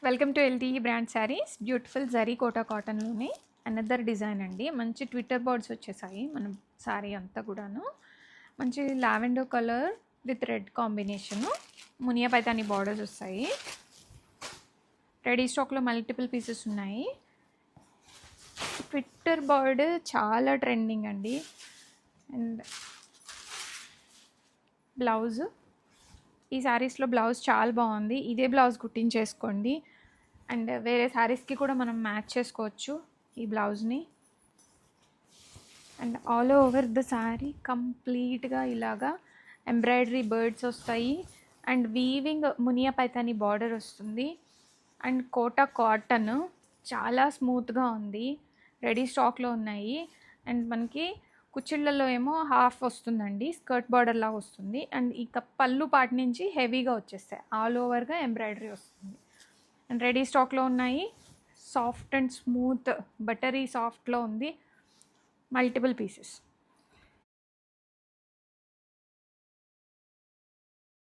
Welcome to LTE brand saris. Beautiful zari Kota కాటన్లోనే another design అండి. మంచి ట్విట్టర్ బోర్డ్స్ వచ్చేసాయి మనం శారీ అంతా కూడాను. మంచి lavender colour with red combination. Muniya Paithani borders వస్తాయి. రెడీ స్టాక్లో మల్టిపుల్ పీసెస్ ఉన్నాయి. ట్విట్టర్ బోర్డ్ చాలా ట్రెండింగ్ అండి. అండ్ బ్లౌజ్, ఈ శారీస్లో బ్లౌజ్ చాలా బాగుంది. ఇదే బ్లౌజ్ కుట్టించేసుకోండి. అండ్ వేరే శారీస్కి కూడా మనం మ్యాచ్ చేసుకోవచ్చు ఈ బ్లౌజ్ని. And all over the sari కంప్లీట్గా ఇలాగా ఎంబ్రాయిడరీ బర్డ్స్ వస్తాయి. And weaving Muniya Paithani border వస్తుంది. అండ్ కోటా కాటన్ చాలా స్మూత్గా ఉంది. రెడీ స్టాక్లో ఉన్నాయి. అండ్ మనకి కుచ్చిళ్ళలో ఏమో హాఫ్ వస్తుందండి, స్కర్ట్ బార్డర్ లాగా వస్తుంది. అండ్ ఇక పళ్ళు పాటి నుంచి హెవీగా వచ్చేస్తాయి. ఆల్ ఓవర్గా ఎంబ్రాయిడరీ వస్తుంది. అండ్ రెడీ స్టాక్లో ఉన్నాయి. సాఫ్ట్ అండ్ స్మూత్ బటరీ సాఫ్ట్లో ఉంది. Multiple pieces.